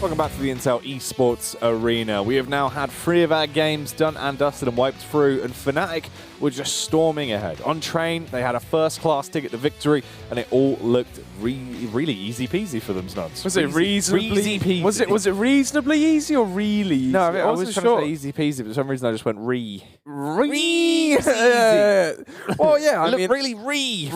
welcome back to the Intel Esports Arena. We have now had 3 of our games done and dusted and wiped through, and Fnatic were just storming ahead. On train, they had a first-class ticket to victory, and it all looked really easy peasy for them, Snuds. Was it reasonably easy peasy? Was it reasonably easy or really easy? No, I was trying to say easy peasy, but for some reason I just went easy. Well, yeah, I mean, really was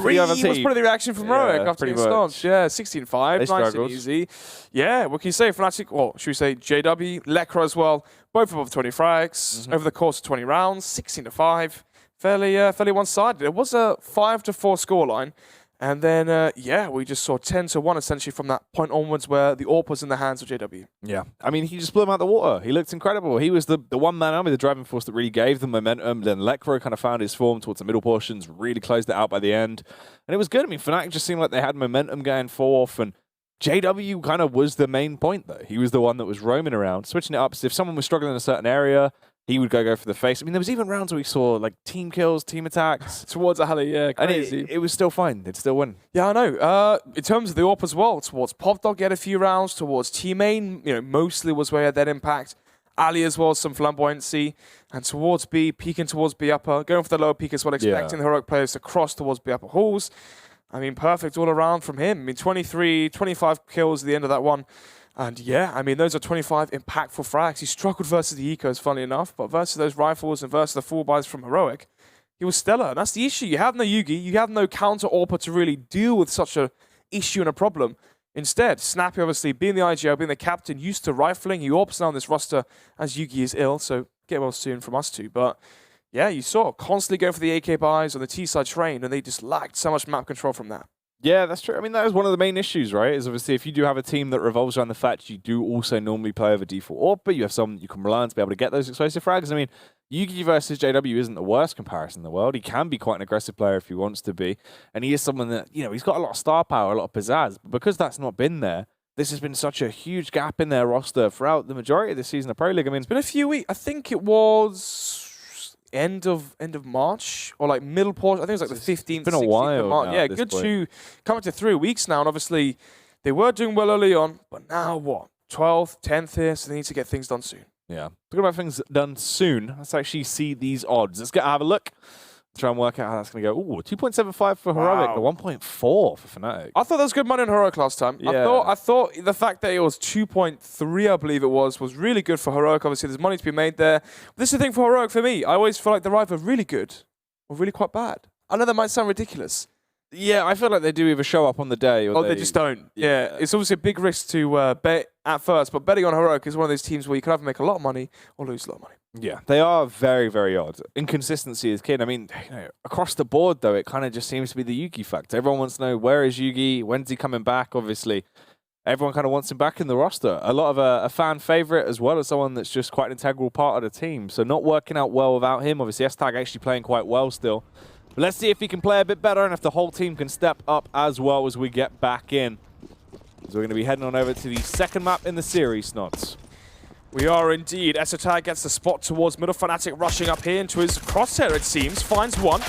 probably the reaction from Roic after getting stomped. Yeah, 16-5, nice and easy. Yeah, what can you say? Fnatic, or should we say JW, Lekra as well, both above 20 frags over the course of 20 rounds, 16-5, fairly one-sided. It was a 5-4 scoreline, and then yeah, we just saw 10-1 essentially from that point onwards, where the AWP was in the hands of JW. Yeah, I mean, he just blew him out the water. He looked incredible. He was the one-man army, the driving force that really gave them momentum. Then Lekra kind of found his form towards the middle portions, really closed it out by the end, and it was good. I mean, Fnatic just seemed like they had momentum going forth, and JW kind of was the main point, though. He was the one that was roaming around, switching it up. So if someone was struggling in a certain area, he would go for the face. I mean, there was even rounds where we saw like team kills, team attacks. Towards Ali, yeah, crazy. And it was still fine. They'd still win. Yeah, I know. In terms of the AWP as well, towards Popdog, he had a few rounds. Towards T-Main, mostly was where he had that impact. Ali as well, some flamboyancy. And towards B, peeking towards B upper, going for the lower peak as well, expecting the heroic players to cross towards B upper halls. I mean, perfect all around from him. I mean, 23, 25 kills at the end of that one. And yeah, I mean, those are 25 impactful frags. He struggled versus the Ecos, funnily enough, but versus those rifles and versus the full buys from Heroic, he was stellar. And that's the issue. You have no Yugi. You have no counter AWPer to really deal with such a issue and a problem. Instead, Snappy, obviously, being the IGL, being the captain, used to rifling. He AWPs now on this roster as Yugi is ill, so get well soon from us too. But yeah, you saw constantly going for the AK buys on the T-side train, and they just lacked so much map control from that. Yeah, that's true. I mean, that is one of the main issues, right? Is obviously if you do have a team that revolves around the fact you do also normally play over default AWP, you have someone you can rely on to be able to get those explosive frags. I mean, Yugi versus JW isn't the worst comparison in the world. He can be quite an aggressive player if he wants to be. And he is someone that, he's got a lot of star power, a lot of pizzazz. But because that's not been there, this has been such a huge gap in their roster throughout the majority of the season of Pro League. I mean, it's been a few weeks. I think it was end of March, or like middle portion. I think it was like the 15th. It's been a while March. now. Yeah, good to come up to 3 weeks now. And obviously, they were doing well early on, but now what? 12th, 10th here, so they need to get things done soon. Yeah. Talking about things done soon, let's actually see these odds. Let's have a look. Try and work out how that's going to go. Ooh, 2.75 for Heroic, but 1.4 for Fnatic. I thought that was good money on Heroic last time. Yeah. I thought the fact that it was 2.3, I believe it was really good for Heroic. Obviously, there's money to be made there. But this is the thing for Heroic for me. I always feel like they're either really good or really quite bad. I know that might sound ridiculous. Yeah, I feel like they do either show up on the day or they just don't. Yeah, it's obviously a big risk to bet at first, but betting on Heroic is one of those teams where you can either make a lot of money or lose a lot of money. Yeah, they are very, very odd. Inconsistency is key. I mean, across the board, though, it kind of just seems to be the Yugi factor. Everyone wants to know, where is Yugi? When's he coming back? Obviously, everyone kind of wants him back in the roster. A lot of a fan favorite, as well as someone that's just quite an integral part of the team. So not working out well without him. Obviously, S-Tag actually playing quite well still. But let's see if he can play a bit better and if the whole team can step up as well as we get back in. So we're going to be heading on over to the second map in the series, Snots. We are indeed. Esotai gets the spot towards middle. Fnatic rushing up here into his crosshair, it seems. Finds one.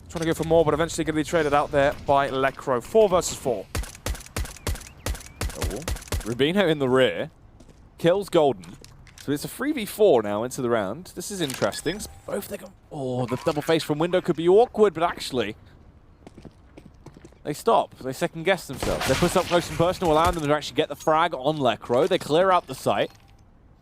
Trying to go for more, but eventually going to be traded out there by Lekro. 4 versus 4. Oh, Rubino in the rear. Kills Golden. So it's a 3v4 now into the round. This is interesting. Both they go. Oh, the double face from window could be awkward, but actually, they stop. They second guess themselves. They put up close and personal, allowing them to actually get the frag on Lekro. They clear out the site.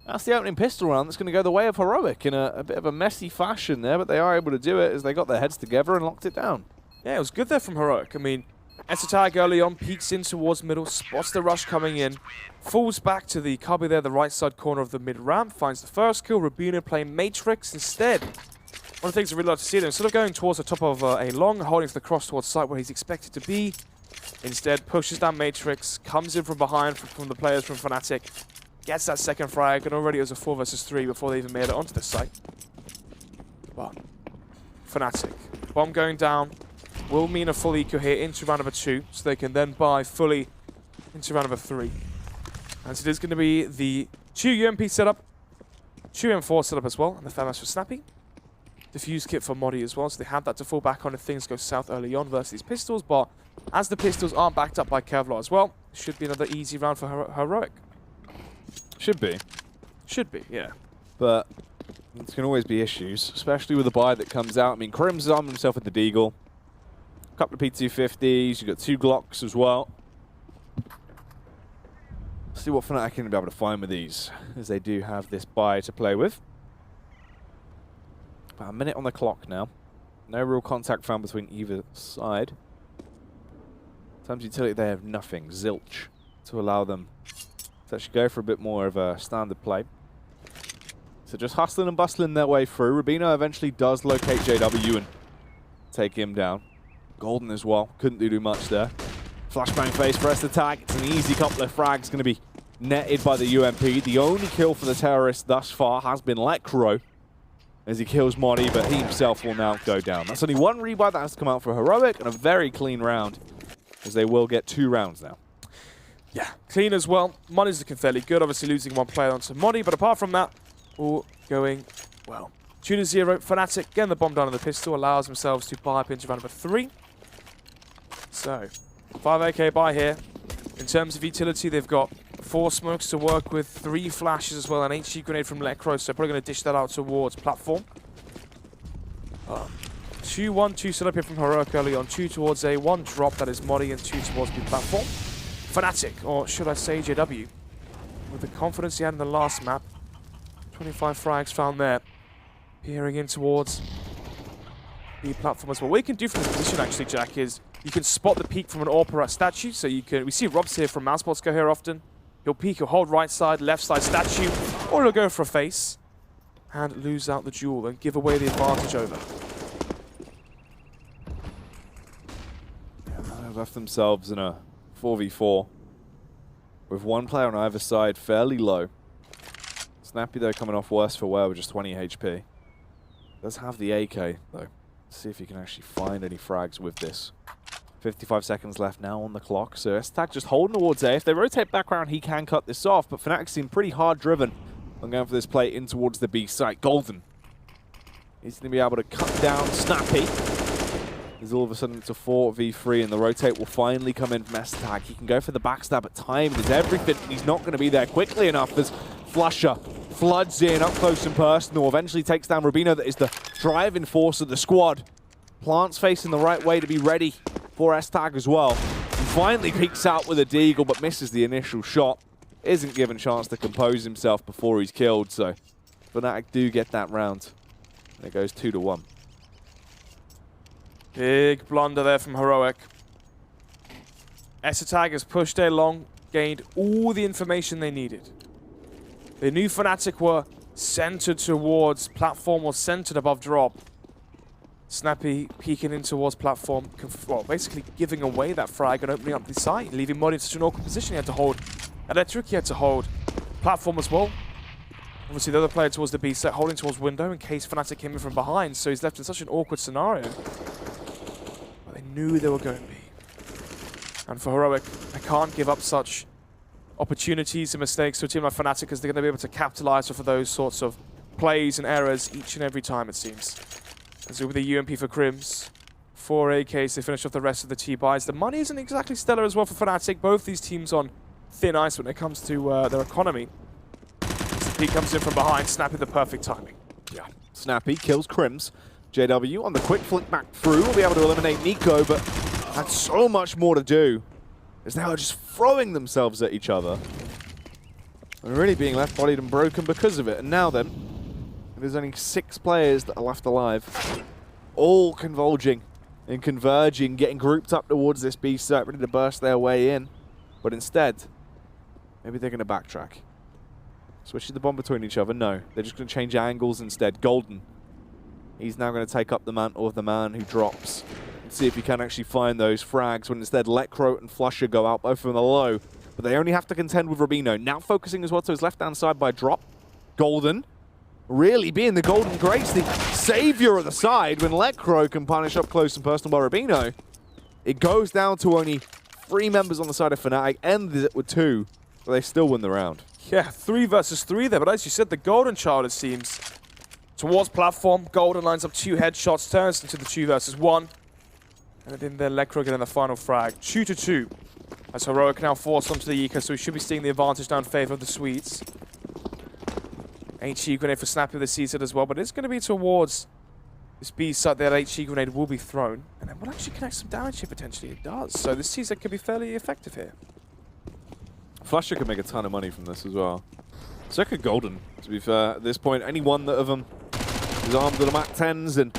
That's the opening pistol round that's going to go the way of Heroic in a bit of a messy fashion there, but they are able to do it as they got their heads together and locked it down. Yeah, it was good there from Heroic. I mean, Esotai early on peeks in towards middle, spots the rush coming in, falls back to the cubby there, the right side corner of the mid ramp, finds the first kill. Rubino playing Matrix instead. One of the things I really like to see there, instead of going towards the top of a long, holding for the cross towards site where he's expected to be, instead pushes down Matrix, comes in from behind from the players from Fnatic, gets that second frag, and already it was a 4 versus 3 before they even made it onto the site. But Fnatic, bomb going down, will mean a full eco here into round number 2, so they can then buy fully into round number 3. And so it is going to be the 2 UMP setup, 2 M4 setup as well, and the FAMAS for Snappy. Diffuse kit for Modi as well, so they have that to fall back on if things go south early on versus these pistols, but as the pistols aren't backed up by Kevlar as well, it should be another easy round for Heroic. Should be. Should be, yeah. But there can always be issues, especially with the buy that comes out. I mean, Krim's armed himself with the Deagle. A couple of P250s. You've got 2 Glocks as well. See what Fnatic can be able to find with these, as they do have this buy to play with. About a minute on the clock now. No real contact found between either side. In terms of utility, they have nothing. Zilch to allow them to actually go for a bit more of a standard play. So just hustling and bustling their way through. Rubino eventually does locate JW and take him down. Golden as well. Couldn't do too much there. Flashbang face, press the tag. It's an easy couple of frags going to be netted by the UMP. The only kill for the terrorist thus far has been Lekro as he kills Modi, but he himself will now go down. That's only 1 rebuy that has to come out for Heroic, and a very clean round, as they will get 2 rounds now. Yeah, clean as well. Modi's looking fairly good, obviously losing 1 player onto Modi, but apart from that, all going well. 2-0, Fnatic getting the bomb down on the pistol, allows themselves to buy up into round number 3. So, 5 AK buy here. In terms of utility, they've got 4 smokes to work with, 3 flashes as well, an HG grenade from Lekro, so probably going to dish that out towards platform. 2-1-2 set up here from Heroic early on, 2 towards A, 1 drop, that is Modi, and 2 towards B platform. Fnatic, or should I say JW, with the confidence he had in the last map. 25 frags found there. Peering in towards B platform as well. What you can do from this position actually, Jack, is you can spot the peek from an AWP statue, so you can, we see Rob's here from Mousebots go here often. He'll peek, he'll hold right side, left side statue, or he'll go for a face and lose out the duel and give away the advantage over. They've left themselves in a 4v4 with 1 player on either side fairly low. Snappy though coming off worse for wear with just 20 HP. Does have the AK though. Let's see if he can actually find any frags with this. 55 seconds left now on the clock, so S-Tag just holding towards A. If they rotate back around, he can cut this off, but Fnatic seem pretty hard driven on going for this play in towards the B site. Golden. He's going to be able to cut down Snappy. As all of a sudden it's a 4v3 and the rotate will finally come in from S-Tag. He can go for the backstab at time. There's everything. He's not going to be there quickly enough as Flusher floods in up close and personal. Eventually takes down Rubino, that is the driving force of the squad. Plants facing the right way to be ready for S-Tag as well. He finally peeks out with a Deagle but misses the initial shot. Isn't given a chance to compose himself before he's killed, so Fnatic do get that round. And it goes 2-1. Big blunder there from Heroic. S-Tag has pushed A long, gained all the information they needed. They knew Fnatic were centered towards platform or centered above drop. Snappy peeking in towards platform, well, basically giving away that frag and opening up the site, leaving Modi in such an awkward position. He had to hold Electric, he had to hold platform as well. Obviously the other player towards the B set holding towards window in case Fnatic came in from behind, so he's left in such an awkward scenario. But they knew they were going to be. And for Heroic, they can't give up such opportunities and mistakes to a team like Fnatic, because they're going to be able to capitalize off of those sorts of plays and errors each and every time, it seems. As with the UMP for Crims, 4 AKs, they finish off the rest of the T-buys. The money isn't exactly stellar as well for Fnatic. Both these teams on thin ice when it comes to their economy. He comes in from behind, Snappy the perfect timing. Yeah, Snappy kills Crims. JW on the quick flick back through will be able to eliminate Nico, but had so much more to do. As they are just throwing themselves at each other. And really being left bodied and broken because of it. And now then, there's only 6 players that are left alive. All converging and converging, getting grouped up towards this B site, ready to burst their way in. But instead, maybe they're going to backtrack. Switching the bomb between each other? No. They're just going to change angles instead. Golden. He's now going to take up the mantle of the man who drops. And see if he can actually find those frags, when instead Lekro and Flusher go out, both from the low. But they only have to contend with Rubino. Now focusing as well to his left-hand side by drop. Golden. Really being the Golden Grace, the savior of the side, when Lekro can punish up close and personal by Rubino. It goes down to only 3 members on the side of Fnatic, ends it with 2, but they still win the round. Yeah, 3 versus 3 there, but as you said, the Golden Child, it seems, towards platform. Golden lines up 2 headshots, turns into the 2 versus 1. And then there, Lekro getting the final frag. 2-2. As Heroic now forced onto the Eco, so we should be seeing the advantage now in favor of the Swedes. HE grenade for Snappy with the C side as well, but it's going to be towards this B side. That HE grenade will be thrown, and it will actually connect some damage here potentially. It does. So this C side could be fairly effective here. Flusher could make a ton of money from this as well. So could Golden, to be fair. At this point, any one of them is armed with the Mac 10s and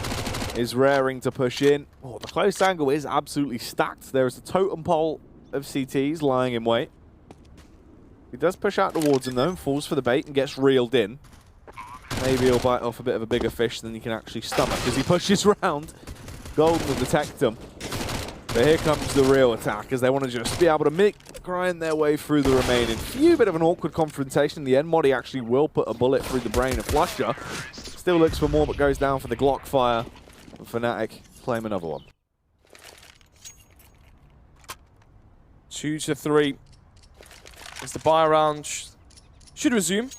is raring to push in. Oh, the close angle is absolutely stacked. There is a totem pole of CTs lying in wait. He does push out towards him though and falls for the bait and gets reeled in. Maybe he'll bite off a bit of a bigger fish than he can actually stomach as he pushes round. Golden will detect him. But here comes the real attack as they want to just be able to grind their way through the remaining few. Bit of an awkward confrontation in the end. Modi actually will put a bullet through the brain of Flusher. Still looks for more but goes down for the Glock fire. And Fnatic claim another one. 2-3. As the buy round should resume.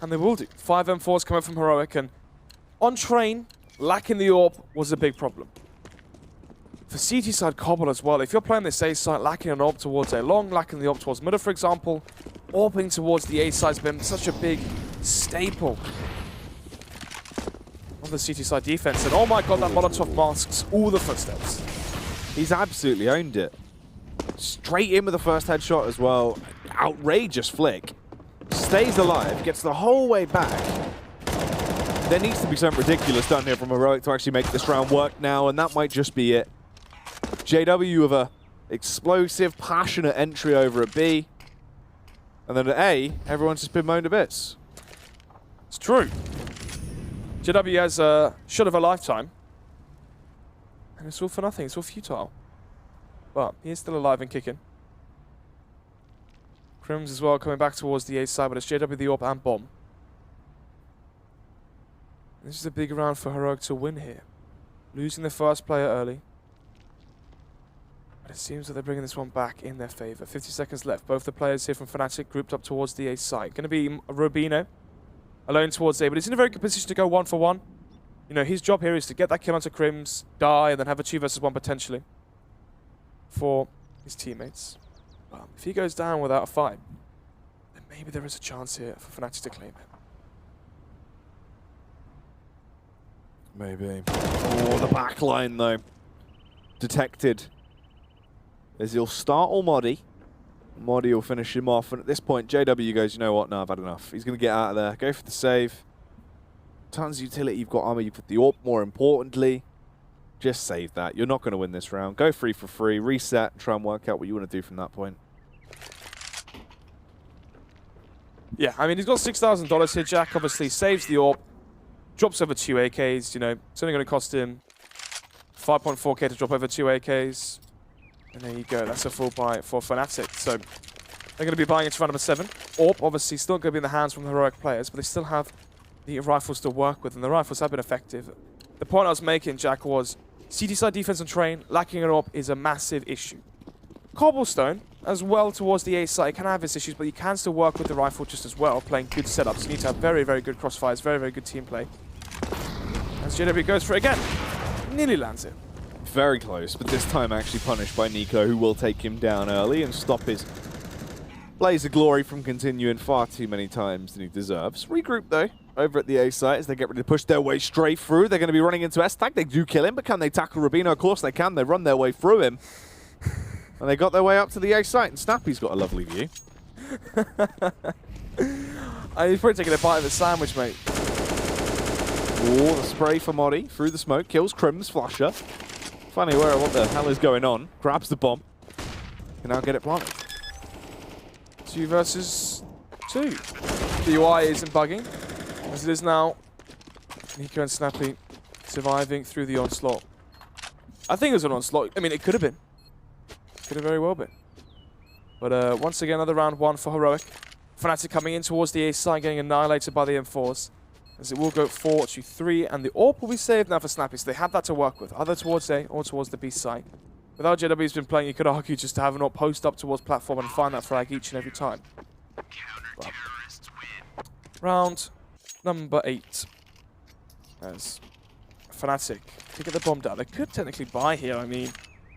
And they will do. 5 M4s coming from Heroic, and on train, lacking the AWP was a big problem. For CT side Cbble as well, if you're playing this A side, lacking an AWP towards A long, lacking the AWP towards middle, for example, AWPing towards the A side has been such a big staple of the CT side defense. And oh my god, that Molotov masks all the footsteps. He's absolutely owned it. Straight in with the first headshot as well. Outrageous flick. Stays alive, gets the whole way back. There needs to be something ridiculous done here from Heroic to actually make this round work now, and that might just be it. JW with a explosive, passionate entry over at B. And then at A, everyone's just been moaned to bits. It's true. JW has a shot of a lifetime. And it's all for nothing, it's all futile. But he is still alive and kicking. Crims as well coming back towards the A side, but it's JW the AWP and bomb. This is a big round for Heroic to win here. Losing the first player early. But it seems that they're bringing this one back in their favor. 50 seconds left. Both the players here from Fnatic grouped up towards the A side. Going to be Robino alone towards A, but he's in a very good position to go 1-for-1. You know, his job here is to get that kill onto Crims, die, and then have a 2 versus 1 potentially for his teammates. Well, if he goes down without a fight, then maybe there is a chance here for Fnatic to claim it. Maybe. Oh, the back line though. Detected. As he'll start all Modi. Modi will finish him off. And at this point, JW goes, you know what? No, I've had enough. He's going to get out of there. Go for the save. Tons of utility. You've got armor. You've got the AWP, more importantly. Just save that. You're not going to win this round. Go free for free. Reset. Try and work out what you want to do from that point. Yeah, I mean, he's got $6,000 here. Jack obviously saves the AWP. Drops over 2 AKs, you know. It's only going to cost him 5.4k to drop over 2 AKs. And there you go. That's a full buy for Fnatic. So they're going to be buying into round number 7. AWP obviously still going to be in the hands from the Heroic players, but they still have the rifles to work with, and the rifles have been effective. The point I was making, Jack, was CT side defense and train, lacking an AWP is a massive issue. Cobblestone, as well towards the A side, can have its issues, but you can still work with the rifle just as well, playing good setups. You need to have very, very good crossfires, very, very good team play. As JW goes for it again. Nearly lands it. Very close, but this time actually punished by Nico, who will take him down early and stop his blaze of glory from continuing far too many times than he deserves. Regroup, though, over at the A site as they get ready to push their way straight through. They're going to be running into S-Tag. They do kill him, but can they tackle Rubino? Of course they can. They run their way through him. And they got their way up to the A site, and Snappy's got a lovely view. He's probably taking a bite of the sandwich, mate. Oh, the spray for Modi through the smoke. Kills Crims, Flusher. Funny where what the hell is going on. Grabs the bomb. Can now get it planted. 2 versus 2. The UI isn't bugging, as it is now. Nico and Snappy surviving through the onslaught. I think it was an onslaught. I mean, it could have been. Could have very well been. But once again, another round 1 for Heroic. Fnatic coming in towards the A side, getting annihilated by the M4s. As it will go 4-3, and the AWP will be saved now for Snappy, so they have that to work with, either towards A or towards the B side. Without JW's been playing, you could argue just to have an AWP post up towards platform and find that frag each and every time. But round number 8. As Fnatic to get the bomb down. They could technically buy here, I mean,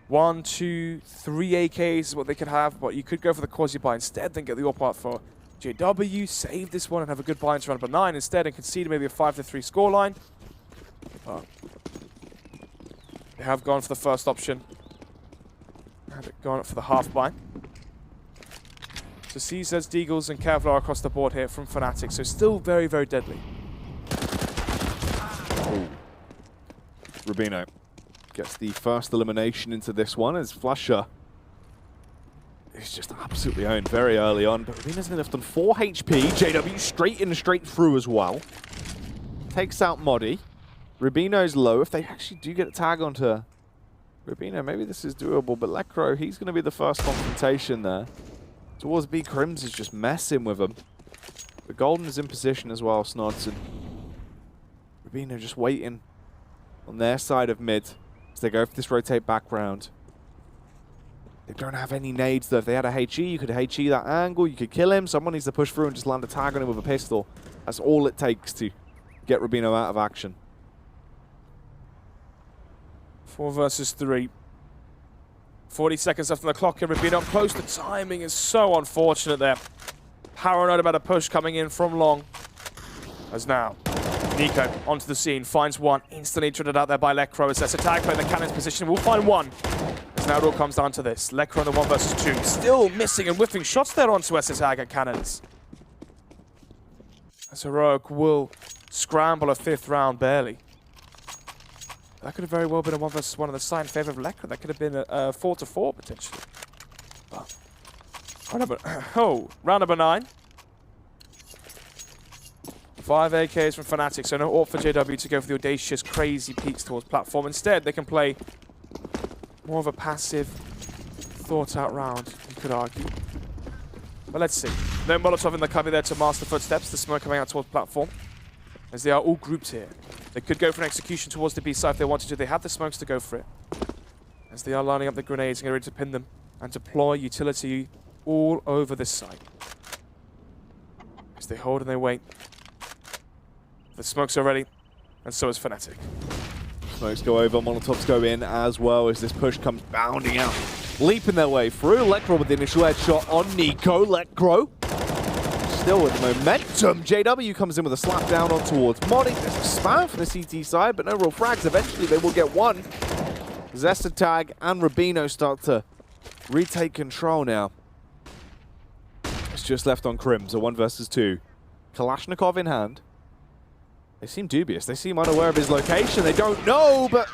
1, 2, 3 AKs is what they could have, but you could go for the quasi buy instead, then get the AWP out for JW save this one and have a good buy into round number 9 instead and concede maybe a 5-3 scoreline. They have gone for the first option. And gone for the half buy. So CZs, Deagles, and Kevlar across the board here from Fnatic. So still very, very deadly. Ooh. Rubino gets the first elimination into this one as Flusher is just absolutely owned very early on. But Rubino's been left on 4 HP. JW straight in, straight through as well. Takes out Modi. Rubino's low. If they actually do get a tag onto Rubino, maybe this is doable. But Lekro, he's going to be the first confrontation there. Towards B, Crims is just messing with him. But Golden is in position as well, Snods. And Rubino just waiting on their side of mid as they go for this rotate back round. They don't have any nades though. If they had a HE, you could HE that angle, you could kill him. Someone needs to push through and just land a tag on him with a pistol. That's all it takes to get Rubino out of action. 4 versus 3. 40 seconds left on the clock and Rubino up close. The timing is so unfortunate there. Paranoid about a push coming in from long. As now, Nico onto the scene, finds one. Instantly trotted out there by Lekro as that's a tag play in the cannon's position. We'll find one. As now it all comes down to this. Lekro on the 1 versus 2. Still missing and whiffing shots there onto SSAG and cannons. As Heroic will scramble a 5th round barely. That could have very well been a 1 versus 1 on the side in favor of Lekro. That could have been a 4-4 potentially. But round number 9. 5 AKs from Fnatic, so no AWP for JW to go for the audacious, crazy peeks towards platform. Instead, they can play more of a passive, thought-out round, you could argue. But let's see. No Molotov in the cubby there to master footsteps. The smoke coming out towards platform, as they are all grouped here. They could go for an execution towards the B side if they wanted to. They have the smokes to go for it. As they are lining up the grenades and getting ready to pin them and deploy utility all over this site. As they hold and they wait. The smokes are ready, and so is Fnatic. Smokes go over, Molotovs go in as well as this push comes bounding out. Leaping their way through. Lekro with the initial headshot on Nico. Lekro still with the momentum. JW comes in with a slap down on towards Modi. There's a spam from the CT side, but no real frags. Eventually they will get one. Zesta Tag and Rubino start to retake control now. It's just left on Crims, a 1 versus 2. Kalashnikov in hand. They seem dubious. They seem unaware of his location. They don't know, but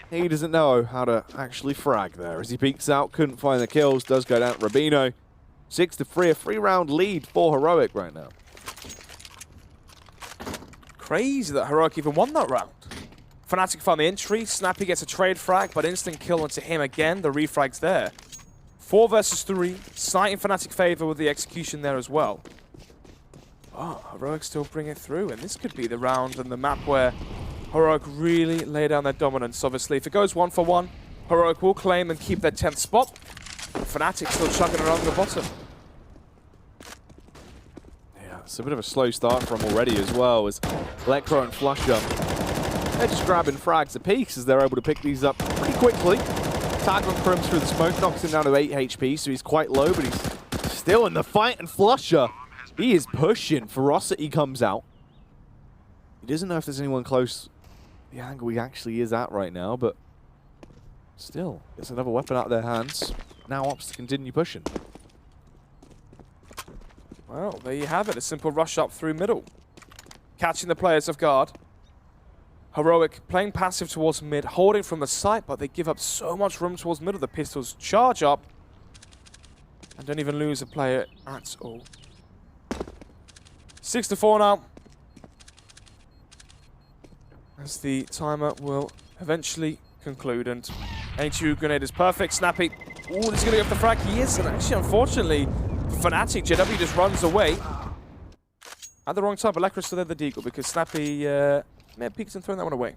he doesn't know how to actually frag there. As he peeks out, couldn't find the kills. Does go down to Rubino. 6-3, a 3-round lead for Heroic right now. Crazy that Heroic even won that round. Fnatic found the entry. Snappy gets a trade frag, but instant kill onto him again. The refrag's there. 4 versus 3. Sight in Fnatic favor with the execution there as well. Oh, Heroic still bring it through, and this could be the round and the map where Heroic really lay down their dominance. Obviously, if it goes 1 for 1, Heroic will claim and keep their 10th spot. Fnatic still chugging around the bottom. Yeah, it's a bit of a slow start from already as well, as Lekro and Flusher, they're just grabbing frags apiece as they're able to pick these up pretty quickly. Tag on Crims through the smoke, knocks him down to 8 HP, so he's quite low, but he's still in the fight, and Flusher, he is pushing. Ferocity comes out. He doesn't know if there's anyone close the angle he actually is at right now, but still, gets another weapon out of their hands. Now opts to continue pushing. Well, there you have it. A simple rush up through middle. Catching the players off guard. Heroic playing passive towards mid, holding from the site, but they give up so much room towards middle. The pistols charge up and don't even lose a player at all. 6-4 now. As the timer will eventually conclude, and A2 grenade is perfect. Snappy. Ooh, this is going to go for the frag. He is, and actually, unfortunately, Fnatic, JW just runs away. At the wrong time, but Lekro still there the deagle because Snappy may have peeked and thrown that one away.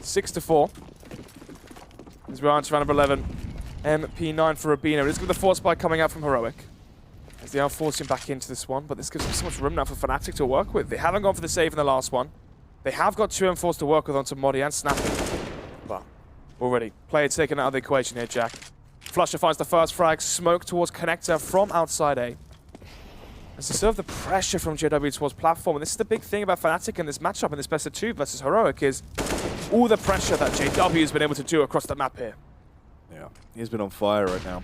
Six to 4. As we're on to round number 11. MP9 for Rubino. Let's get the force spike coming out from Heroic, as they are forcing back into this one, but this gives them so much room now for Fnatic to work with. They haven't gone for the save in the last one. They have got 2 M4s to work with onto Modi and Snappy. But already, player taken out of the equation here, Jack. Flusher finds the first frag, smoke towards Connector from outside A. As to serve the pressure from JW towards platform, and this is the big thing about Fnatic in this matchup, in this best of 2 versus Heroic, is all the pressure that JW has been able to do across the map here. Yeah, he's been on fire right now.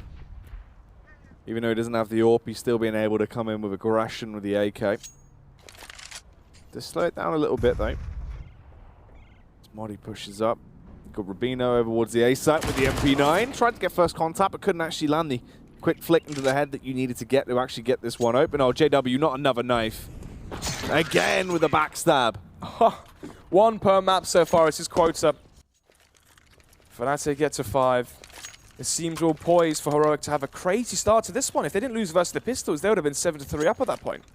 Even though he doesn't have the AWP, he's still being able to come in with aggression with the AK. Just slow it down a little bit though. As Modi pushes up. Got Rubino over towards the A site with the MP9. Tried to get first contact, but couldn't actually land the quick flick into the head that you needed to get to actually get this one open. Oh, JW, not another knife. Again with a backstab. 1 per map so far is his quota. Fnatic get to 5. It seems all poised for Heroic to have a crazy start to this one. If they didn't lose versus the Pistols, they would have been 7-3 up at that point.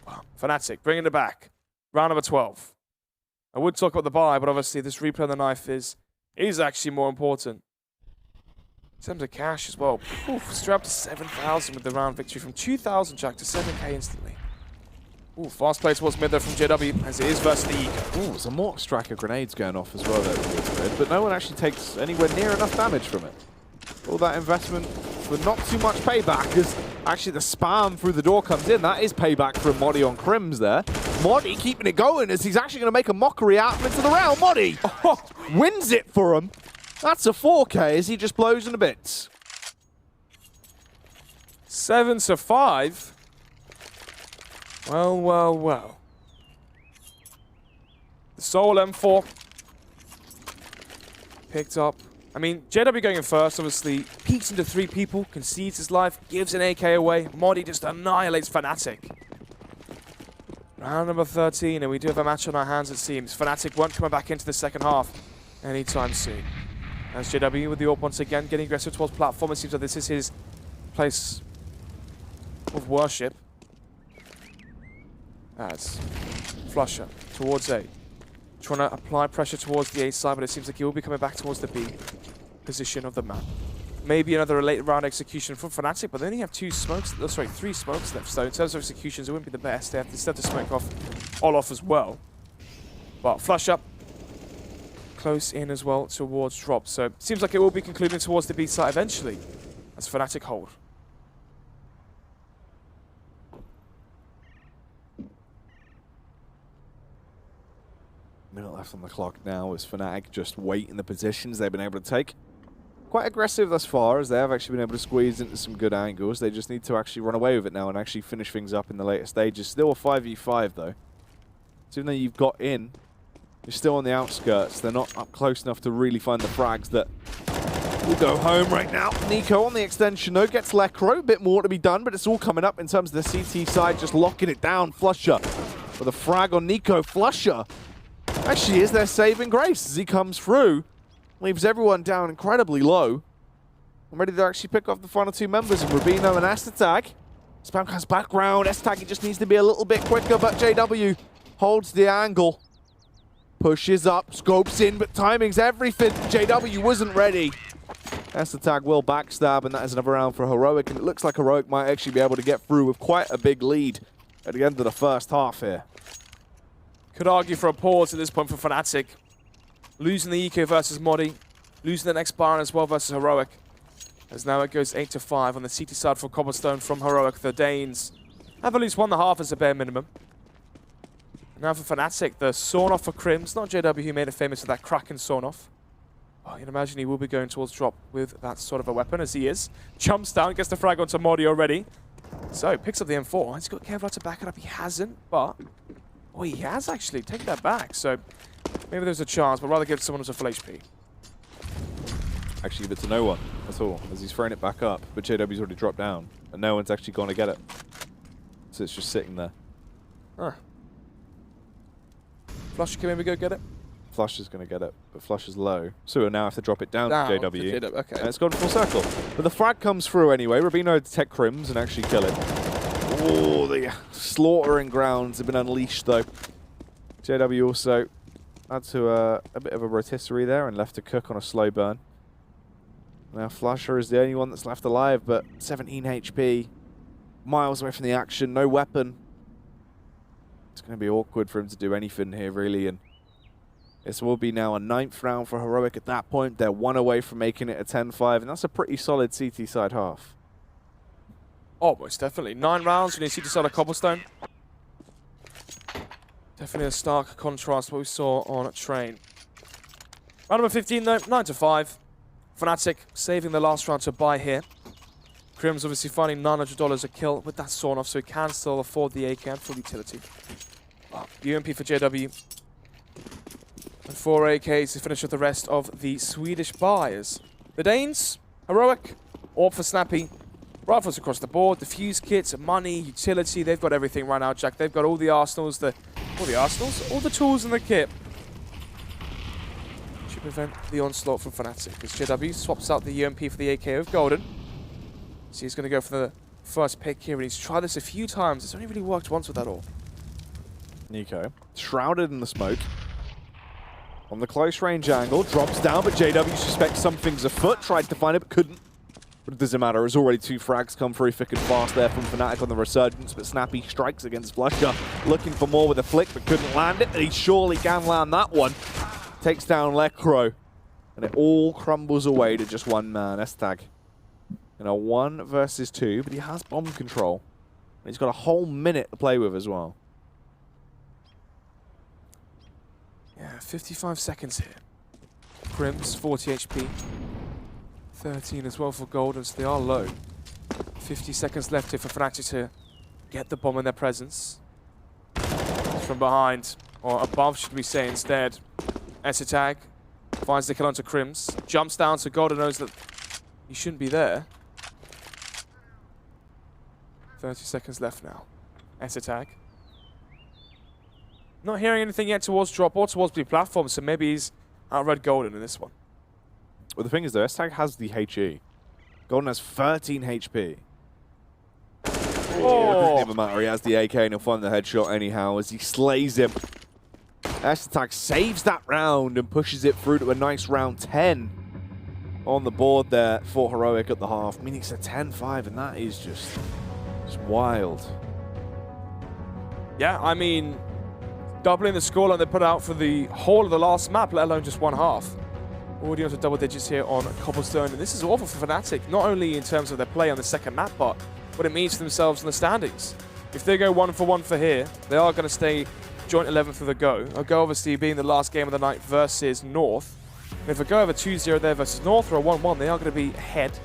Wow. Fnatic bringing it back. Round number 12. I would talk about the buy, but obviously this replay on the knife is actually more important. In terms of cash as well. Oof, straight up to 7,000 with the round victory from 2,000, Jack, to 7k instantly. Ooh, fast play towards mid there from JW, as it is versus the Eco. Ooh, there's a Mork Striker grenades going off as well there, but no one actually takes anywhere near enough damage from it. All that investment with not too much payback, as actually the spam through the door comes in. That is payback from Modi on Crims there. Modi keeping it going as he's actually going to make a mockery out of into the round. Modi wins it for him. That's a 4K as he just blows into bits. 7-5. Well, well, well. The Soul M4 picked up. I mean, JW going in first, obviously, peeks into 3 people, concedes his life, gives an AK away. Modi just annihilates Fnatic. Round number 13, and we do have a match on our hands, it seems. Fnatic won't come back into the second half anytime soon. As JW with the AWP once again, getting aggressive towards platform. It seems like this is his place of worship. As Flusher towards A. Trying to apply pressure towards the A side, but it seems like he will be coming back towards the B position of the map. Maybe another late round execution from Fnatic, but they only have 3 smokes left. So in terms of executions, it wouldn't be the best. They have to smoke off all off as well. But flush up close in as well towards drop. So it seems like it will be concluding towards the B side eventually as Fnatic hold. Minute left on the clock now as Fnatic just wait in the positions they've been able to take. Quite aggressive thus far, as they have actually been able to squeeze into some good angles. They just need to actually run away with it now and actually finish things up in the later stages. Still a 5v5 though. So even though you've got in, you're still on the outskirts. They're not up close enough to really find the frags that will go home right now. Nico on the extension though, gets Lekro. A bit more to be done, but it's all coming up in terms of the CT side, just locking it down. Flusher with a frag on Nico. Flusher actually is their saving grace as he comes through. Leaves everyone down incredibly low. I'm ready to actually pick off the final 2 members of Rubino and Astatag. Spam comes back round. Astatag, he just needs to be a little bit quicker, but JW holds the angle. Pushes up, scopes in, but timing's everything. JW wasn't ready. Astatag will backstab, and that is another round for Heroic, and it looks like Heroic might actually be able to get through with quite a big lead at the end of the first half here. Could argue for a pause at this point for Fnatic. Losing the Eco versus Modi. Losing the next Baron as well versus Heroic. As now it goes 8-5 on the CT side for Cobblestone from Heroic. The Danes have at least won the half as a bare minimum. Now for Fnatic, the sawn-off for Crims. Not JW who made it famous with that Kraken sawn-off. Oh, you'd imagine he will be going towards drop with that sort of a weapon, as he is. Jumps down, gets the frag onto Modi already. So, picks up the M4. He's got Kevlar to back it up. He hasn't, but... oh, he has actually. Take that back. So, maybe there's a chance, but rather give someone who's a full HP. Actually give it to no one at all, as he's thrown it back up, but JW's already dropped down, and no one's actually gone to get it. So it's just sitting there. Huh. Flush can maybe go get it? Flush is going to get it, but Flush is low. So we'll now have to drop it down to JW. Okay. And it's gone full circle. But the frag comes through anyway. Rubino detect Crims and actually kill it. Oh, the slaughtering grounds have been unleashed though. JW also had to a bit of a rotisserie there and left to cook on a slow burn. Now Flusher is the only one that's left alive, but 17 HP. Miles away from the action, no weapon. It's going to be awkward for him to do anything here, really. And this will be now a 9th round for Heroic at that point. They're 1 away from making it a 10-5, and that's a pretty solid CT side half. Oh, most definitely. 9 rounds when you see the side of Cobblestone. Definitely a stark contrast to what we saw on Train. Round number 15, though, 9-5. Fnatic saving the last round to buy here. Crim's obviously finding $900 a kill with that sawn off, so he can still afford the AK and full utility. UMP for JW. And 4 AKs to finish with the rest of the Swedish buyers. The Danes, Heroic, Orb for Snappy. Rifles across the board, defuse kits, money, utility. They've got everything right now, Jack. They've got all the arsenals, all the tools in the kit. Should prevent the onslaught from Fnatic. As JW swaps out the UMP for the AK of Golden. So he's going to go for the first pick here, and he's tried this a few times. It's only really worked once with that all. Nico, shrouded in the smoke. On the close range angle, drops down, but JW suspects something's afoot. Tried to find it, but couldn't. But it doesn't matter. There's already 2 frags come through thick and fast there from Fnatic on the resurgence, but Snappy strikes against Flusher, looking for more with a flick, but couldn't land it. And he surely can land that one. Takes down Lecro, and it all crumbles away to just 1 man. Estag in a 1 versus 2, but he has bomb control. And he's got a whole minute to play with as well. Yeah, 55 seconds here. Crims, 40 HP. 13 as well for Golden, so they are low. 50 seconds left here for Fnatic to get the bomb in their presence. From behind, or above should we say instead. Tag finds the kill onto Crims. Jumps down, so Golden knows that he shouldn't be there. 30 seconds left now. Tag. Not hearing anything yet towards drop or towards blue platform, so maybe he's outread Golden in this one. Well, the thing is, though, Estag has the HE. Golden has 13 HP. Oh, it doesn't even matter. He has the AK and he'll find the headshot anyhow as he slays him. Estag saves that round and pushes it through to a nice round 10 on the board there for Heroic at the half. Meaning it's a 10-5, and that is just wild. Yeah, I mean, doubling the scoreline they put out for the whole of the last map, let alone just 1 half. Already onto double digits here on Cobblestone, and this is awful for Fnatic, not only in terms of their play on the second map, but what it means for themselves in the standings. If they go 1 for 1 for here, they are going to stay joint 11th for the Go. A Go obviously being the last game of the night versus North. And if a Go have a 2-0 there versus North or a 1-1, they are going to be ahead.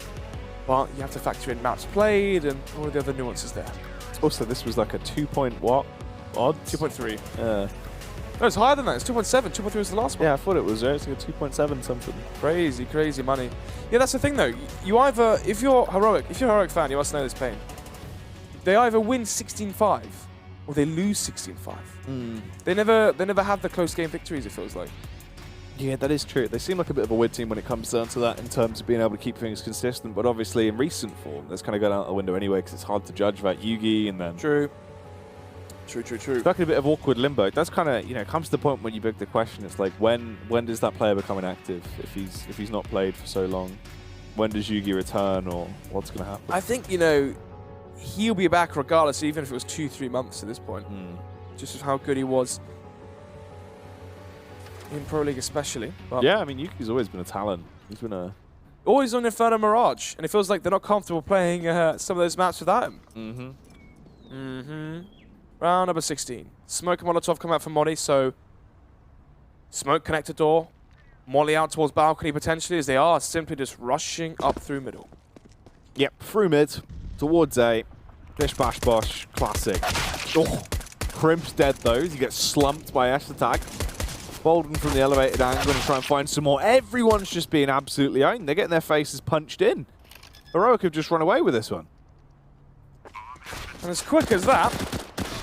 But you have to factor in maps played and all the other nuances there. Also, this was like a 2-point what? Odd? 2.3. Yeah. No, it's higher than that. It's 2.7. 2.3 was the last one. Yeah, I thought it was. It's like a 2.7 something. Crazy, crazy money. Yeah, that's the thing though. You either, if you're a Heroic fan, you must know this pain. They either win 16-5 or they lose 16-5. They never have the close game victories, it feels like. Yeah, that is true. They seem like a bit of a weird team when it comes down to that in terms of being able to keep things consistent. But obviously, in recent form, that's kind of gone out the window anyway because it's hard to judge about Yugi and then. True. Stuck in a bit of awkward limbo. It does kind of, comes to the point when you beg the question. It's like when does that player become inactive if he's not played for so long? When does Yugi return, or what's going to happen? I think he'll be back regardless, even if it was 2-3 months at this point. Just with how good he was in Pro League, especially. But yeah, I mean Yuki's always been a talent. He's been always on Inferno Mirage, and it feels like they're not comfortable playing some of those maps without him. Round number 16. Smoke and Molotov come out from Molly, so Smoke connect to door. Molly out towards balcony potentially, as they are simply just rushing up through middle. Yep, through mid, towards A. Bish bash bosh, classic. Oh, Crimp's dead though, he gets slumped by Attack. Bolden from the elevated angle and try and find some more. Everyone's just being absolutely owned. They're getting their faces punched in. Heroic have just run away with this one. And as quick as that,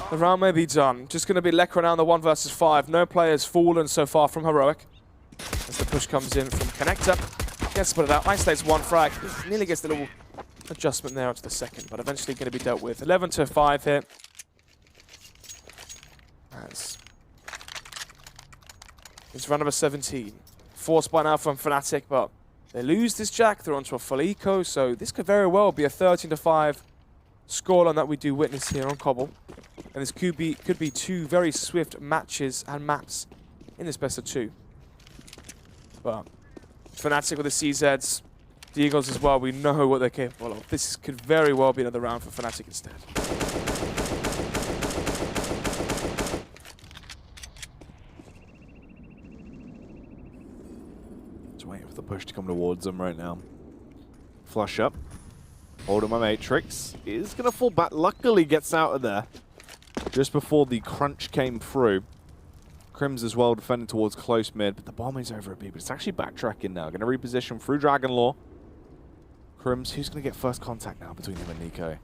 the round may be done. Just going to be Lekra now in the 1 versus 5. No players fallen so far from Heroic. As the push comes in from Connector. Gets to put it out. Isolates 1 frag. Nearly gets the little adjustment there onto the second, but eventually going to be dealt with. 11-5 here. It's round number 17. Forced by now from Fnatic, but They lose this Jack, they're onto a full eco, so this could very well be a 13-5 scoreline that we do witness here on Cbble. And this could be two very swift matches and maps in this best of two. But Fnatic with the CZs, the Eagles as well, we know what they're capable of. This could very well be another round for Fnatic instead. Just waiting for the push to come towards them right now. Flush up. Hold on my Matrix. Is going to fall back. Luckily gets out of there just before the crunch came through. Crims as well defending towards close mid, but the bomb is over a B, but it's actually backtracking now. Going to reposition through Dragon Law. Crims, who's going to get first contact now between him and Nico?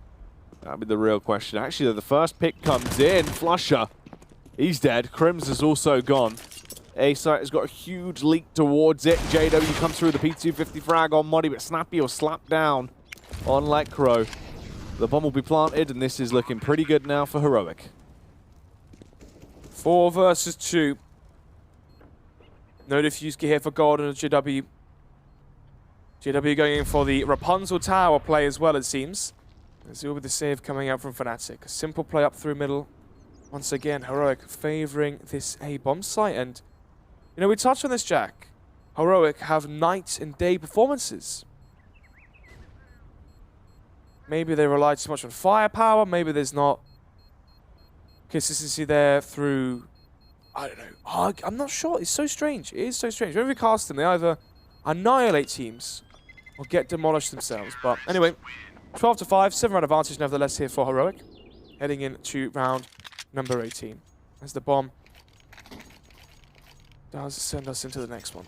That'll be the real question. Actually, the first pick comes in. Flusher. He's dead. Crims is also gone. A-Site has got a huge leak towards it. JW comes through the P250 frag on Muddy, but Snappy will slap down on Lekro. The bomb will be planted, and this is looking pretty good now for Heroic. 4 versus 2. No defuse gear here for Golden and JW. JW going in for the Rapunzel Tower play as well, it seems. As will be the save coming out from Fnatic. A simple play up through middle. Once again, Heroic favoring this A-bomb site. And, you know, we touched on this, Jack. Heroic have night and day performances. Maybe they rely too much on firepower. Maybe there's not consistency there through, I don't know. I'm not sure. It's so strange. It is so strange. Whenever we cast them, they either annihilate teams or get demolished themselves. But anyway, 12-5, 7-round advantage nevertheless here for Heroic. Heading into round number 18. As the bomb does send us into the next one.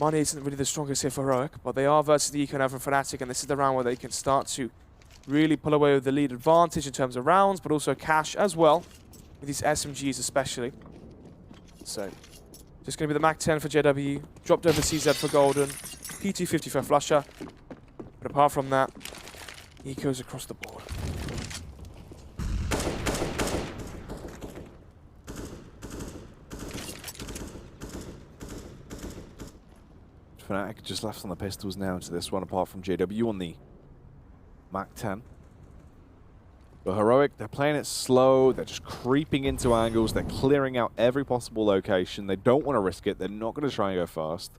Money isn't really the strongest here for Heroic, but they are versus the Eco now from Fnatic, and this is the round where they can start to really pull away with the lead advantage in terms of rounds, but also cash as well, with these SMGs especially. So, just going to be the Mac 10 for JW, dropped over CZ for Golden, P250 for Flusher, but apart from that, Eco's across the board. Fnatic just left on the pistols now into this one, apart from JW on the Mac 10. But Heroic, they're playing it slow, they're just creeping into angles, they're clearing out every possible location. They don't want to risk it, they're not going to try and go fast.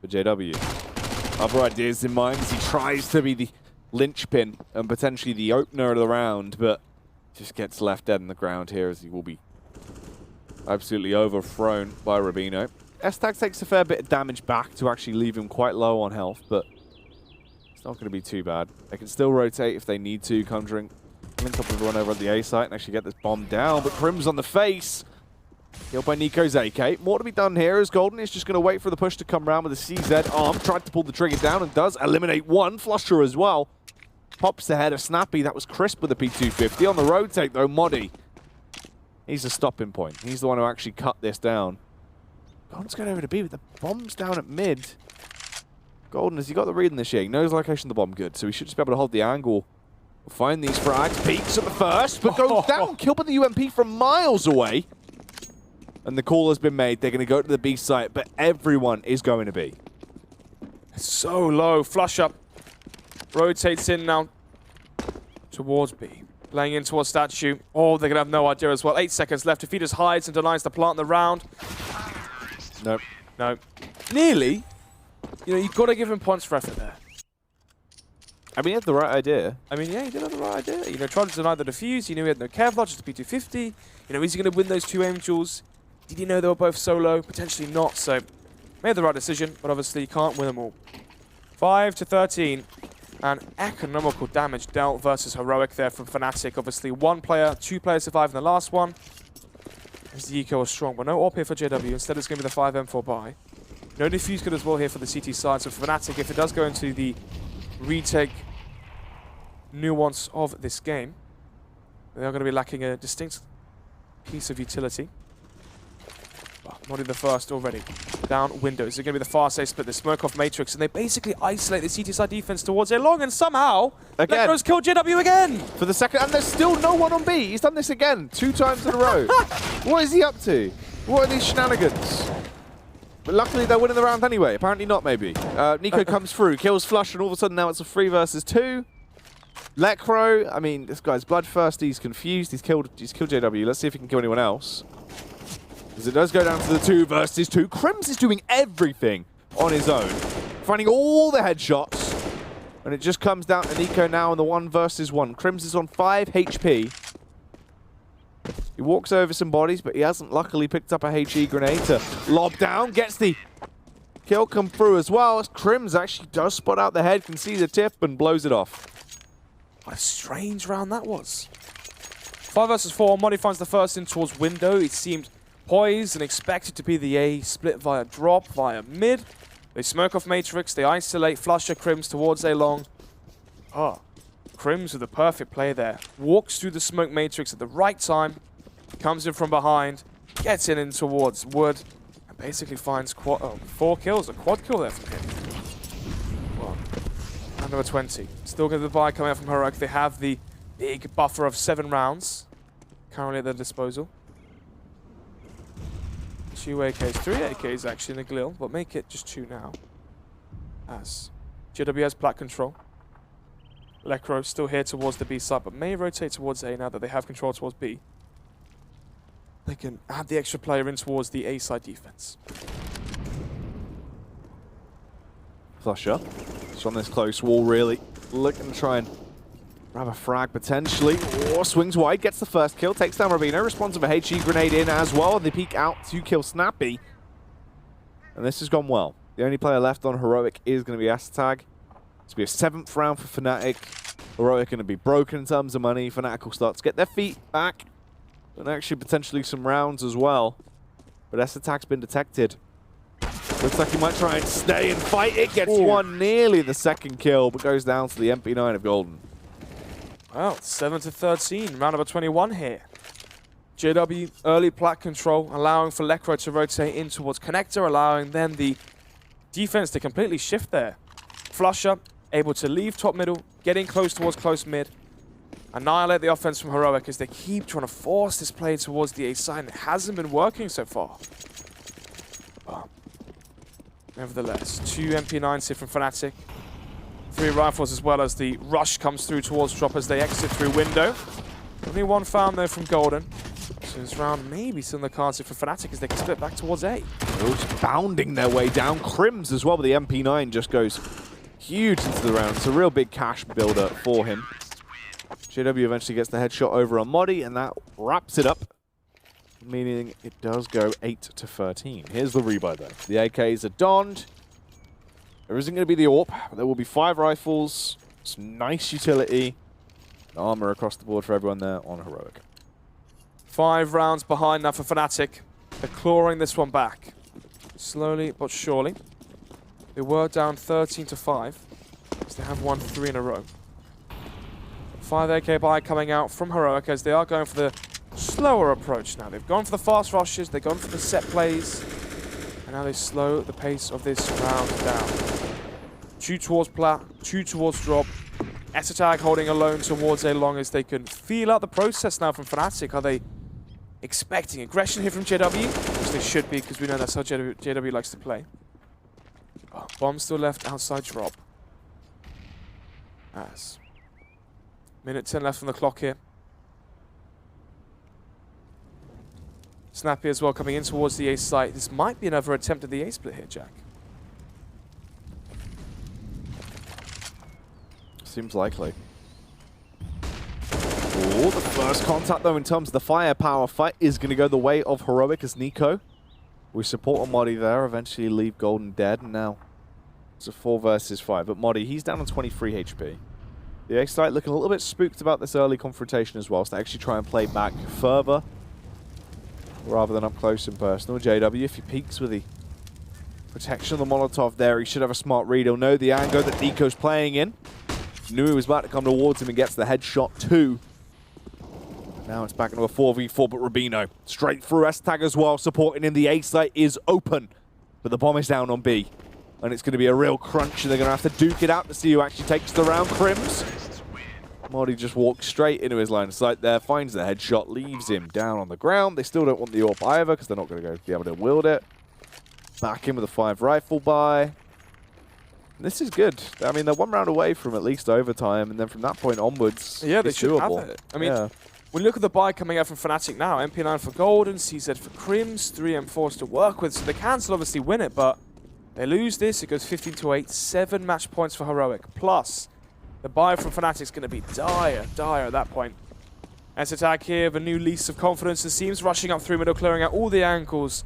But JW, other ideas in mind as he tries to be the linchpin and potentially the opener of the round, but just gets left dead in the ground here as he will be absolutely overthrown by Rubino. S-Tag takes a fair bit of damage back to actually leave him quite low on health, but it's not going to be too bad. They can still rotate if they need to, conjuring, link up everyone over at the A site and actually get this bomb down, but Crim's on the face. Killed by Nico's AK. More to be done here as Golden is just going to wait for the push to come around with a CZ arm. Tried to pull the trigger down and does eliminate one. Flusher as well. Pops the head of Snappy. That was crisp with the P250. On the rotate though, Moddy. He's a stopping point. He's the one who actually cut this down. Golden's going over to B with the bombs down at mid. Golden, has he got the read in this year? He knows the location of the bomb good, so he should just be able to hold the angle. We'll find these frags. Peeks at the first, but goes down. Killed by the UMP from miles away. And the call has been made. They're going to go to the B site, but everyone is going to B. So low. Flush up. Rotates in now towards B. Playing in towards Statue. Oh, they're going to have no idea as well. 8 seconds left. If he just hides and denies the plant in the round. Nope. No. Nearly. You know, you've got to give him points for effort there. I mean, he had the right idea. I mean, yeah, he did have the right idea. You know, tried to deny the defuse. You knew he had no Kevlar, just a P250. You know, is he going to win those 2 Angels? Did he know they were both solo? Potentially not, so made the right decision, but obviously you can't win them all. 5-13, and economical damage dealt versus Heroic there from Fnatic. Obviously 1 player, 2 players survived in the last one. As the eco was strong, but no AWP here for JW. Instead it's going to be the 5M4 buy. No defuse good as well here for the CT side, so for Fnatic, if it does go into the retake nuance of this game, they are going to be lacking a distinct piece of utility. Not in the first already. Down windows. They're going to be the far side split, the smoke off Matrix, and they basically isolate the CT side defense towards A long, and somehow Lekro's killed JW again! For the second, and there's still no one on B. He's done this again, 2 times in a row. What is he up to? What are these shenanigans? But luckily, they're winning the round anyway. Apparently not, maybe. Nico comes through, kills Flush, and all of a sudden now it's a 3 versus 2. Lecro, I mean, this guy's bloodthirsty. He's confused. He's killed JW. Let's see if he can kill anyone else. As it does go down to the 2 versus 2. Crims is doing everything on his own, finding all the headshots. And it just comes down to Nico now in the 1 versus 1. Crims is on 5 HP. He walks over some bodies, but he hasn't luckily picked up a HE grenade to lob down. Gets the kill come through as well. As Crims actually does spot out the head, can see the tip, and blows it off. What a strange round that was. 5 versus 4. Muddy finds the first in towards window. It seemed poised and expected to be the A. Split via drop, via mid. They smoke off Matrix. They isolate Flusher Crims towards A long. Crims with a perfect play there. Walks through the smoke Matrix at the right time. Comes in from behind. Gets in towards Wood. And basically finds 4 kills. A quad kill there from him. Well, round number 20. Still get the buy coming out from Heroic. They have the big buffer of 7 rounds currently at their disposal. 2 AKs, 3 AKs actually in the Glil, but make it just 2 now. As JW has plat control. Lecro still here towards the B side, but may rotate towards A now that they have control towards B. They can add the extra player in towards the A side defense. Flusher. It's on this close wall, really. Looking to try and grab a frag potentially. Or swings wide, gets the first kill, takes down Rubino. Responds with a HE grenade in as well. They peek out to kill Snappy. And this has gone well. The only player left on Heroic is going to be Astag. It's going to be a 7th round for Fnatic. Heroic going to be broken in terms of money. Fnatic will start to get their feet back. And actually potentially some rounds as well. But S-Attack's been detected. Looks like he might try and stay and fight it. Gets one, nearly the 2nd kill, but goes down to the MP9 of Golden. Well, 7-13, round number 21 here. JW early plat control, allowing for Lecro to rotate in towards Connector, allowing then the defense to completely shift there. Flusher able to leave top middle, getting close towards close mid, annihilate the offense from Heroic as they keep trying to force this play towards the A side. It hasn't been working so far. But nevertheless, 2 MP9s here from Fnatic. 3 rifles as well as the rush comes through towards drop as they exit through window. Only 1 found there from Golden. So this round maybe still in the cards here for Fnatic as they can split back towards A. They're all just bounding their way down. Crims as well, but the MP9 just goes huge into the round. It's a real big cash builder for him. JW eventually gets the headshot over on Modi, and that wraps it up, meaning it does go 8-13. Here's the rebuy though. The AKs are donned. There isn't going to be the AWP, but there will be 5 rifles, some nice utility, and armor across the board for everyone there on Heroic. 5 rounds behind now for Fnatic. They're clawing this one back. Slowly but surely. They were down 13-5, so they have won 3 in a row. 5 AK buy coming out from Heroic as they are going for the slower approach now. They've gone for the fast rushes, they've gone for the set plays, and now they slow the pace of this round down. 2 towards plat, 2 towards drop. S-Attack holding alone towards A long as they can feel out the process now from Fnatic. Are they expecting aggression here from JW? Which they should be, because we know that's how JW likes to play. Oh, bomb still left outside drop. As minute 10 left on the clock here. Snappy as well coming in towards the A site. This might be another attempt at the A split here, Jack. Seems likely. Oh, the first contact though in terms of the firepower fight is going to go the way of Heroic as Nico. We support on Modi there, eventually leave Golden dead, and now it's a 4 versus 5. But Modi, he's down on 23 HP. The A-Site looking a little bit spooked about this early confrontation as well, so they actually try and play back further rather than up close and personal. JW, if he peeks with the protection of the Molotov there, he should have a smart read. He'll know the angle that Nico's playing in. Knew he was about to come towards him and gets the headshot too. Now it's back into a 4v4, but Rubino straight through S-Tag as well, supporting in. The A-Site is open, but the bomb is down on B. And it's going to be a real crunch, and they're going to have to duke it out to see who actually takes the round. Crims. Modi just walks straight into his line of sight there, finds the headshot, leaves him down on the ground. They still don't want the AWP either, because they're not going to be able to wield it. back in with a 5 rifle buy. This is good. I mean, they're 1 round away from at least overtime, and then from that point onwards, yeah, they it's should doable. have it. I mean, when you look at the buy coming out from Fnatic now, MP9 for Golden, CZ for Crims, 3 M4s to work with, so they can still obviously win it, but they lose this, it goes 15-8, 7 match points for Heroic, plus the buy from Fnatic is going to be dire at that point. S-Attack here with a new lease of confidence, the team's rushing up through middle, clearing out all the angles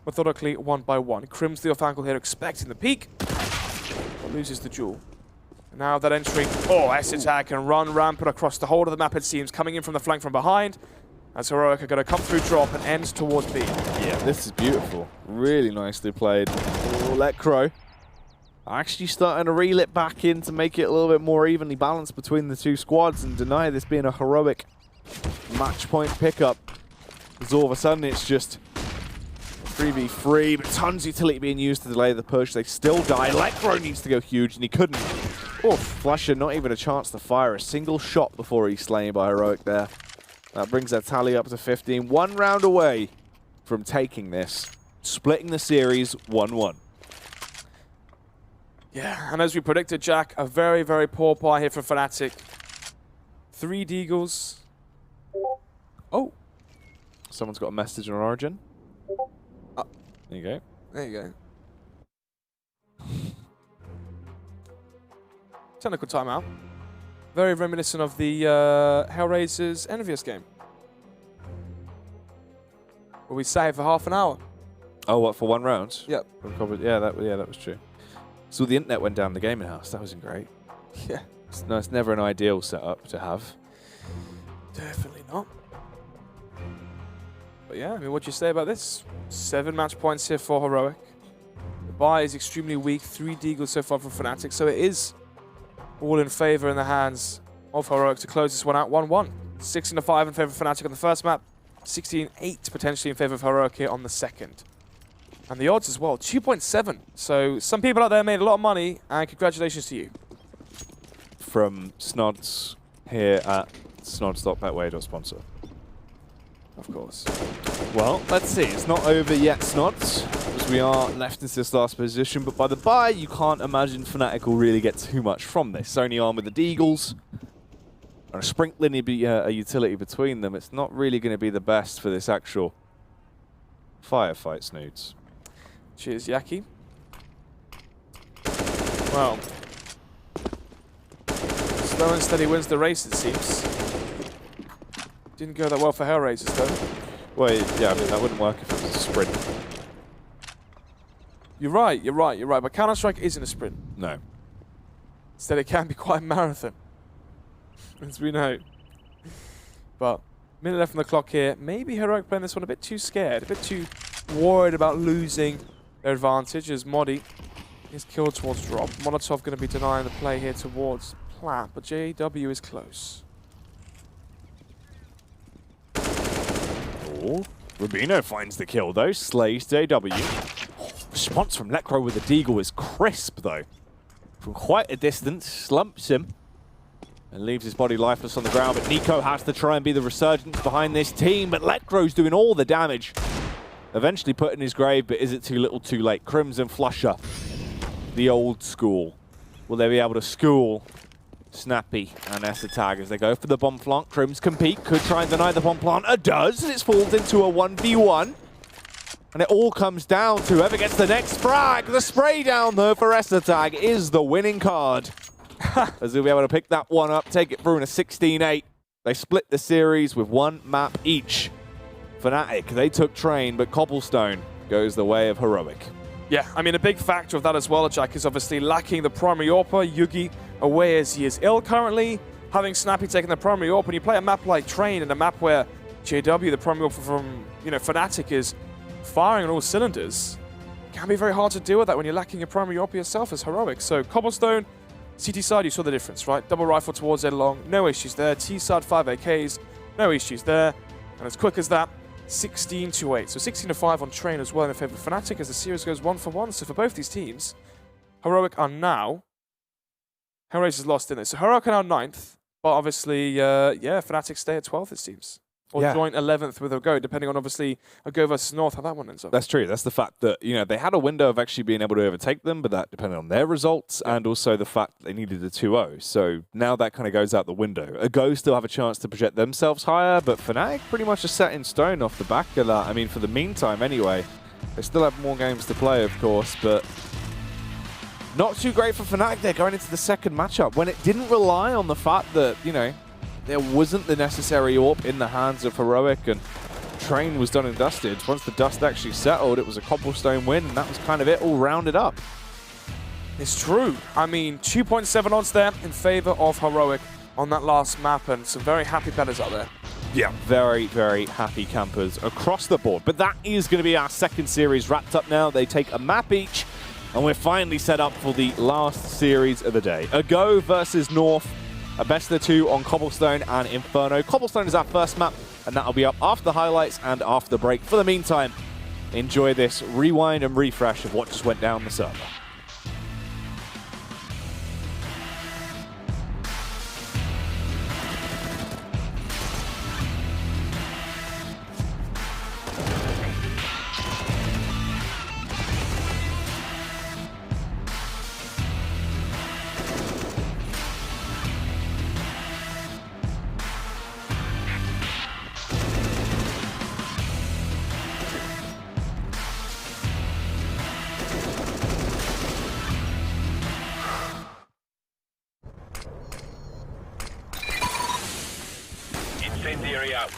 methodically 1 by 1. Crims the off angle here, expecting the peak. Loses the duel. And now that entry, S-Attack can run rampant across the whole of the map, it seems, coming in from the flank from behind, as Heroic are going to come through drop and end towards B. Yeah, this is beautiful. Really nicely played. Electro actually starting to reel it back in to make it a little bit more evenly balanced between the two squads and deny this being a Heroic match point pickup. Because all of a sudden it's just 3v3, but tons of utility being used to delay the push. They still die. Electro needs to go huge, and he couldn't. Flusher, not even a chance to fire a single shot before he's slain by Heroic there. That brings their tally up to 15. 1 round away from taking this, splitting the series 1-1. Yeah, and as we predicted, Jack, a very, very poor buy here for Fnatic. 3 Deagles. Oh. Someone's got a message on Origin. There you go. There you go. Technical timeout. Very reminiscent of the Hellraiser's Envious game, where we sat here for half an hour. Oh, what, for 1 round? Yep. Yeah, that was true. So the internet went down the gaming house. That wasn't great. Yeah. It's never an ideal setup to have. Definitely not. But yeah, I mean, what do you say about this? 7 match points here for Heroic. The buy is extremely weak. 3 Deagles so far from Fnatic, so it is all in favor in the hands of Heroic to close this one out 1-1. 16-5 in favor of Fnatic on the first map. 16-8 potentially in favor of Heroic here on the second. And the odds as well, 2.7. So some people out there made a lot of money, and congratulations to you. From Snods here at snods.betway.sponsor. Of course. Well, let's see. It's not over yet, Snods, as we are left in this last position. But by the bye, you can't imagine Fnatic will really get too much from this. Only armed with the Deagles and a sprinkling a utility between them. It's not really going to be the best for this actual firefight, Snoods. Cheers, Yaki. Well, slow and steady wins the race, it seems. Didn't go that well for Hellraisers, though. Well, yeah, I mean, that wouldn't work if it was a sprint. You're right. But Counter-Strike isn't a sprint. No. Instead, it can be quite a marathon, as we know. But minute left on the clock here. Maybe Heroic playing this one a bit too scared, a bit too worried about losing their advantage as Modi is killed towards drop. Molotov going to be denying the play here towards Plat, but JW is close. Rubino finds the kill, though. Slays JW. Response from Lekro with the Deagle is crisp, though. From quite a distance, slumps him and leaves his body lifeless on the ground. But Nico has to try and be the resurgence behind this team. But Lekro's doing all the damage. Eventually put in his grave, but is it too little too late? Crimson Flusher, the old school. Will they be able to school Snappy and S-Attack as they go for the bomb plant? Crims compete, could try and deny the bomb plant. It does, and it falls into a 1v1. And it all comes down to whoever gets the next frag. The spray down, though, for S-Attack is the winning card. As they'll be able to pick that one up, take it through in a 16-8. They split the series with 1 map each. Fnatic, they took train, but Cobblestone goes the way of Heroic. Yeah, I mean, a big factor of that as well, Jack, is obviously lacking the primary AWP. Yugi away as he is ill currently. Having Snappy taking the primary AWP, and you play a map like Train and a map where JW, the primary AWP from Fnatic, is firing on all cylinders. It can be very hard to deal with that when you're lacking your primary AWP yourself as Heroic. So Cobblestone, CT side, you saw the difference, right? Double rifle towards Ed Long, no issues there. T side, 5 AKs, no issues there. And as quick as that, 16-8. So 16-5 on Train as well in favor of Fnatic as the series goes 1-1. So for both these teams, Heroic are now... Hellraisers lost in it. So Heroic are now 9th. But obviously, Fnatic stay at 12th, it seems. or Yeah. joint 11th with a Go, depending on obviously a Go versus North, how that one ends up. That's true. That's the fact that, you know, they had a window of actually being able to overtake them, but that depended on their results and also the fact that they needed a 2-0. So now that kind of goes out the window. A Go still have a chance to project themselves higher, but Fnatic pretty much is set in stone off the back of that. I mean, for the meantime anyway. They still have more games to play, of course, but not too great for Fnatic. They're going into the second matchup when it didn't rely on the fact that, you know, there wasn't the necessary AWP in the hands of Heroic, and Train was done and dusted. Once the dust actually settled, it was a cobblestone win, and that was kind of it, all rounded up. It's true. I mean, 2.7 odds there in favor of Heroic on that last map, and some very happy bettors out there. Yeah, very, very happy campers across the board. But that is going to be our second series wrapped up now. They take a map each, and we're finally set up for the last series of the day. A Go versus North. A best of the two on Cobblestone and Inferno. Cobblestone is our first map, and that'll be up after the highlights and after the break. For the meantime, enjoy this rewind and refresh of what just went down the server. Incendiary out.